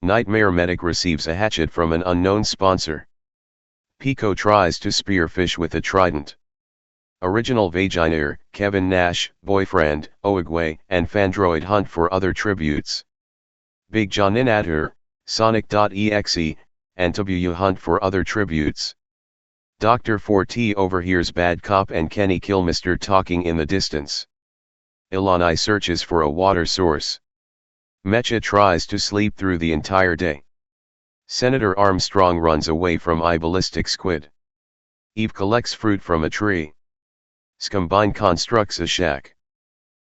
Nightmare Medic receives a hatchet from an unknown sponsor. Pico tries to spear fish with a trident. Original Vaginator, Kevin Nash, Boyfriend, Oogway, and Fandroid hunt for other tributes. Big John Inator, Sonic.exe, and W hunt for other tributes. Dr. 4T overhears Bad Cop and Kenny Killmister talking in the distance. Ilani searches for a water source. Mecha tries to sleep through the entire day. Senator Armstrong runs away from ballistic squid. Eve collects fruit from a tree. Scombine constructs a shack.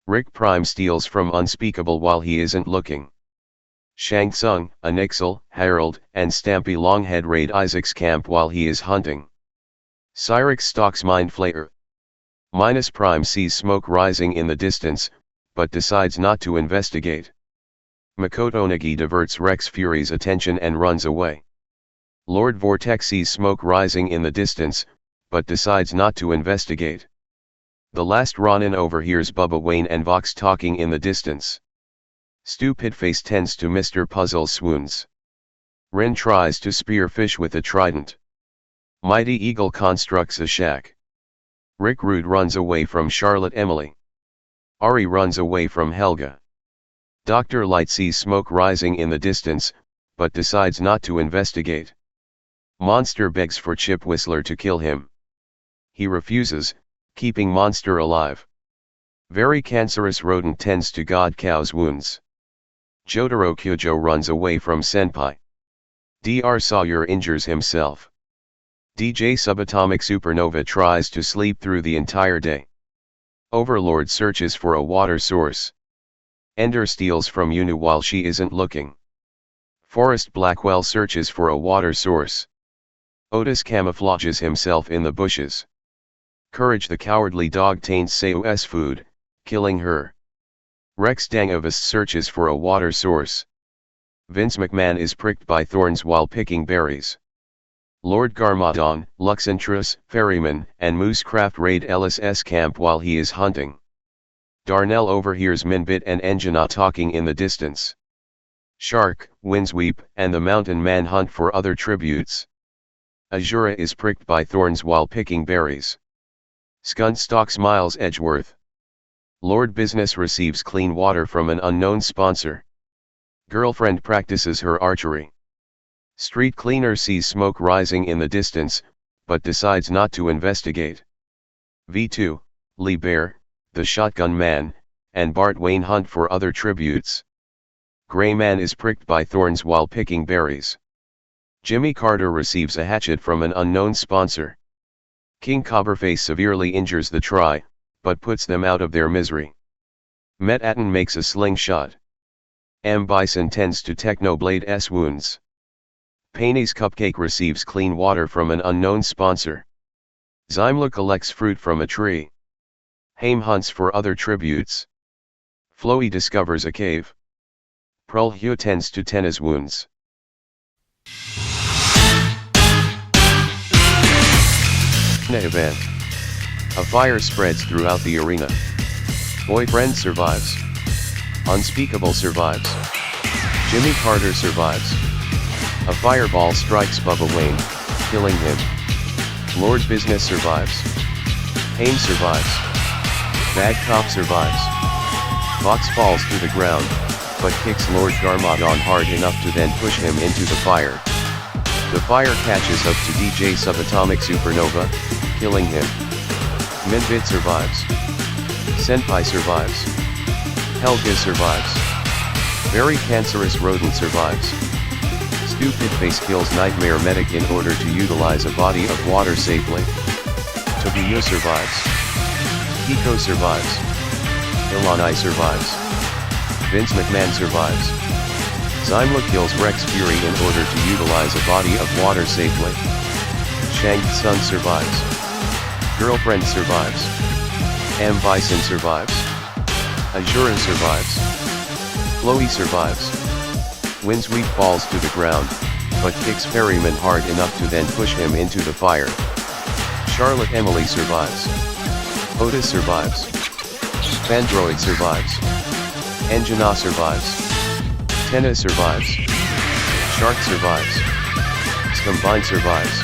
Rick Prime steals from Unspeakable while he isn't looking. Shang Tsung, Anixel, Harold, and Stampy Longhead raid Isaac's camp while he is hunting. Cyrix stalks Mind Flayer. Minus Prime sees smoke rising in the distance, but decides not to investigate. Makoto Nagi diverts Rex Fury's attention and runs away. Lord Vortex sees smoke rising in the distance, but decides not to investigate. The Last Ronin overhears Bubba Wayne and Vox talking in the distance. Stupid Face tends to Mr. Puzzle's swoons. Ren tries to spear fish with a trident. Mighty Eagle constructs a shack. Rick Rude runs away from Charlotte Emily. Ari runs away from Helga. Dr. Light sees smoke rising in the distance, but decides not to investigate. Monster begs for Chip Whistler to kill him. He refuses, keeping Monster alive. Very cancerous rodent tends to God Cow's wounds. Jotaro Kyojo runs away from Senpai. Dr. Sawyer injures himself. DJ Subatomic Supernova tries to sleep through the entire day. Overlord searches for a water source. Ender steals from Yunu while she isn't looking. Forrest Blackwell searches for a water source. Otis camouflages himself in the bushes. Courage the Cowardly Dog taints Seo's food, killing her. Rex Dangavist searches for a water source. Vince McMahon is pricked by thorns while picking berries. Lord Garmadon, Luxentris, Ferryman, and Moosecraft raid Ellis' camp while he is hunting. Darnell overhears Minbit and Engina talking in the distance. Shark, Windsweep, and the Mountain Man hunt for other tributes. Azura is pricked by thorns while picking berries. Skunt stalks Miles Edgeworth. Lord Business receives clean water from an unknown sponsor. Girlfriend practices her archery. Street Cleaner sees smoke rising in the distance, but decides not to investigate. V2, Lee Bear, the Shotgun Man, and Bart Wayne hunt for other tributes. Gray Man is pricked by thorns while picking berries. Jimmy Carter receives a hatchet from an unknown sponsor. King Cobberface severely injures the Tri, but puts them out of their misery. Met Atten makes a slingshot. M. Bison tends to Technoblade's wounds. Payne's Cupcake receives clean water from an unknown sponsor. Zymla collects fruit from a tree. Haim hunts for other tributes. Floey discovers a cave. Prulhue tends to Tenna's wounds. Event. A fire spreads throughout the arena. Boyfriend survives. Unspeakable survives. Jimmy Carter survives. A fireball strikes Bubba Wayne, killing him. Lord Business survives. Haim survives. Bad Cop survives. Vox falls to the ground, but kicks Lord Garmadon hard enough to then push him into the fire. The fire catches up to DJ Subatomic Supernova, killing him. Minbit survives. Senpai survives. Helga survives. Very cancerous rodent survives. Stupid Face kills Nightmare Medic in order to utilize a body of water safely. Tobiyo survives. Pico survives. Ilani survives. Vince McMahon survives. Zymla kills Rex Fury in order to utilize a body of water safely. Shang Tsung survives. Girlfriend survives. M. Bison survives. Azura survives. Chloe survives. Windsweep falls to the ground, but kicks Ferryman hard enough to then push him into the fire. Charlotte Emily survives. Otis survives. Fandroid survives. Engina survives. Tenna survives. Shark survives. Scombine survives.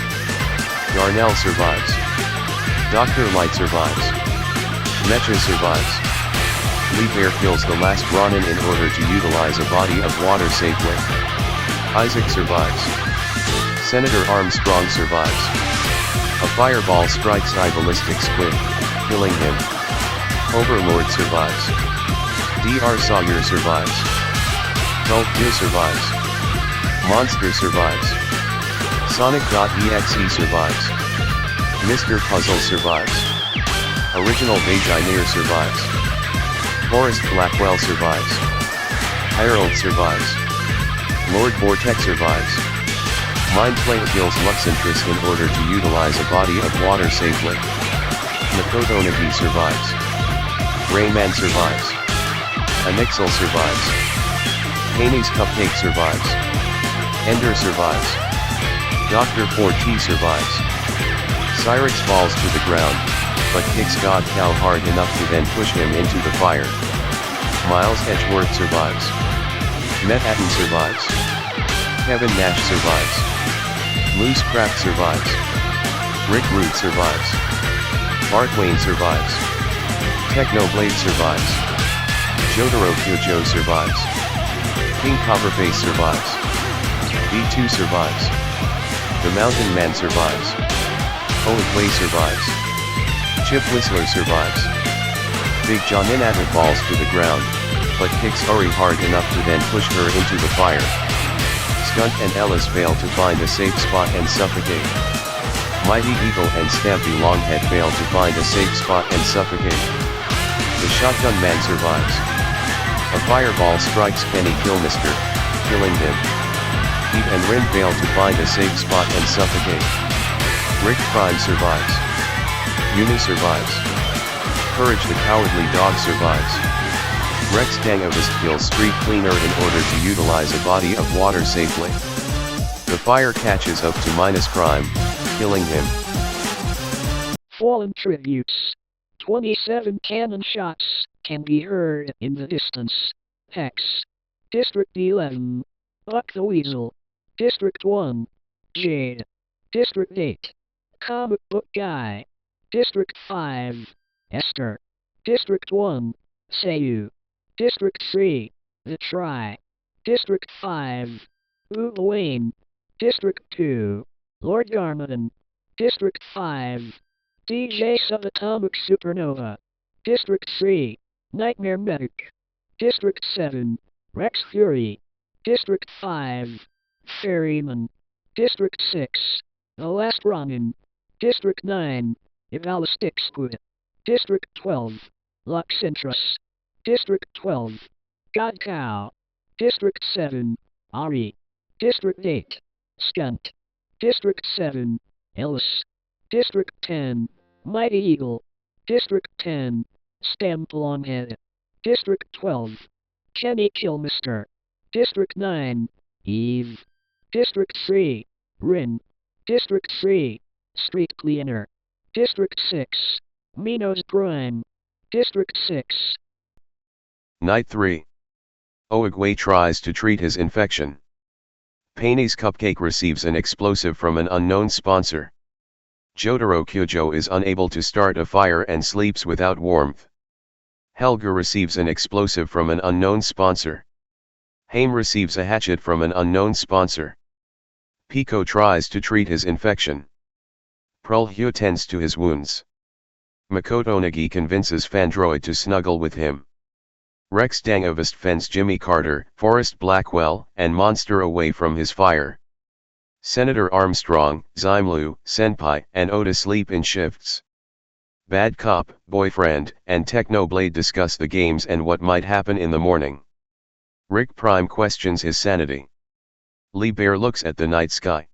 Darnell survives. Dr. Light survives. Mecha survives. Leaper kills the last Ronin in order to utilize a body of water safely. Isaac survives. Senator Armstrong survives. A fireball strikes Ballistic Squid, killing him. Overlord survives. Dr. Sawyer survives. Tulpia survives. Monster survives. Sonic.exe survives. Mr. Puzzle survives. Original Vagineer survives. Forrest Blackwell survives. Harold survives. Lord Vortex survives. Mind Flayer kills Luxentris in order to utilize a body of water safely. Makoto Nagi survives. Rayman survives. Anixel survives. Haney's Cupcake survives. Ender survives. Dr. 4T survives. Cyrix falls to the ground, but kicks God Cow hard enough to then push him into the fire. Miles Edgeworth survives. Manhattan survives. Kevin Nash survives. Moose Craft survives. Rick Root survives. Bart Wayne survives. Technoblade survives. Jotaro Kyojo survives. King Copperface survives. B2 survives. The Mountain Man survives. Oogway survives. Chip Whistler survives. Big John Inatlet falls to the ground, but kicks Uri hard enough to then push her into the fire. Skunt and Ellis fail to find a safe spot and suffocate. Mighty Eagle and Stampy Longhead fail to find a safe spot and suffocate. The Shotgun Man survives. A fireball strikes Kenny Killmister, killing him. Heat and Rin fail to find a safe spot and suffocate. Rick Prime survives. Uni survives. Courage the Cowardly Dog survives. Rex Dangavist kills Street Cleaner in order to utilize a body of water safely. The fire catches up to Minus Prime, killing him. Fallen tributes. 27 cannon shots can be heard in the distance. Hex. District 11. Buck the Weasel. District 1. Jade. District 8. Comic Book Guy. District 5. Esther. District 1. Seiyu. District 3. The Try. District 5. Boo Wayne. District 2. Lord Garmadon. District 5. DJ Subatomic Supernova. District 3. Nightmare Medic. District 7. Rex Fury. District 5. Ferryman. District 6. The Last Ronin. District 9. Ballistic Squid. District 12. Luxentris. District 12. God Cow. District 7. Ari. District 8. Skunt. District 7. Ellis. District 10. Mighty Eagle. District 10. Stamp Longhead. District 12. Kenny Killmister. District 9. Eve. District 3. Rin. District 3. Street Cleaner. District 6. Minos Prime. District 6. Night 3. Oogway tries to treat his infection. Paney's Cupcake receives an explosive from an unknown sponsor. Jotaro Kyojo is unable to start a fire and sleeps without warmth. Helga receives an explosive from an unknown sponsor. Haim receives a hatchet from an unknown sponsor. Pico tries to treat his infection. Prulhyo tends to his wounds. Makoto Nagi convinces Fandroid to snuggle with him. Rex Dangavist fends Jimmy Carter, Forrest Blackwell, and Monster away from his fire. Senator Armstrong, Zimlu, Senpai, and Oda sleep in shifts. Bad Cop, Boyfriend, and Technoblade discuss the games and what might happen in the morning. Rick Prime questions his sanity. Lee Bear looks at the night sky.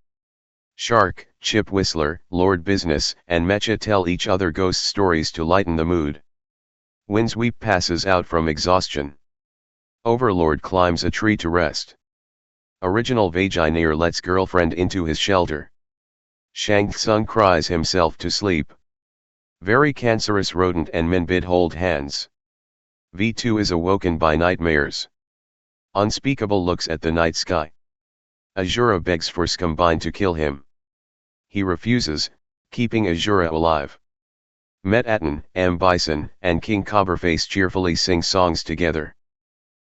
Shark, Chip Whistler, Lord Business, and Mecha tell each other ghost stories to lighten the mood. Windsweep passes out from exhaustion. Overlord climbs a tree to rest. Original Vagineer lets girlfriend into his shelter. Shang Tsung cries himself to sleep. Very cancerous rodent and Minbid hold hands. V2 is awoken by nightmares. Unspeakable looks at the night sky. Azura begs for Scombine to kill him. He refuses, keeping Azura alive. Metatron, M. Bison, and King Cobberface cheerfully sing songs together.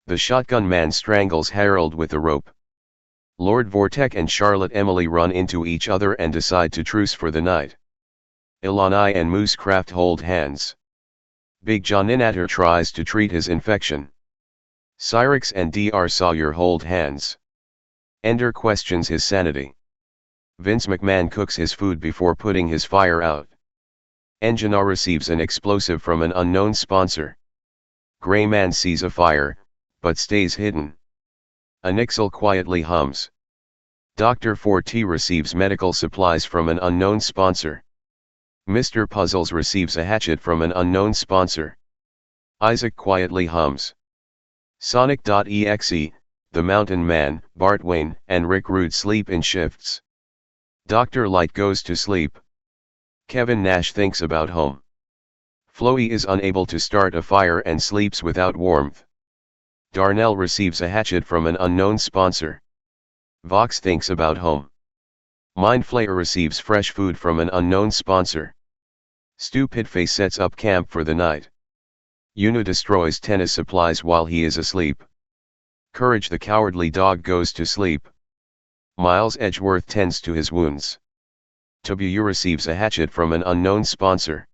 The shotgun man strangles Harold with a rope. Lord Vortek and Charlotte Emily run into each other and decide to truce for the night. Ilani and Moosecraft hold hands. Big John Inatter tries to treat his infection. Cyrix and Dr. Sawyer hold hands. Ender questions his sanity. Vince McMahon cooks his food before putting his fire out. Enginar receives an explosive from an unknown sponsor. Gray Man sees a fire, but stays hidden. Anixel quietly hums. Dr. 4T receives medical supplies from an unknown sponsor. Mr. Puzzles receives a hatchet from an unknown sponsor. Isaac quietly hums. Sonic.exe, the Mountain Man, Bart Wayne, and Rick Rude sleep in shifts. Dr. Light goes to sleep. Kevin Nash thinks about home. Flowey is unable to start a fire and sleeps without warmth. Darnell receives a hatchet from an unknown sponsor. Vox thinks about home. Mindflayer receives fresh food from an unknown sponsor. Stupidface sets up camp for the night. Una destroys tennis supplies while he is asleep. Courage the Cowardly Dog goes to sleep. Miles Edgeworth tends to his wounds. W receives a hatchet from an unknown sponsor.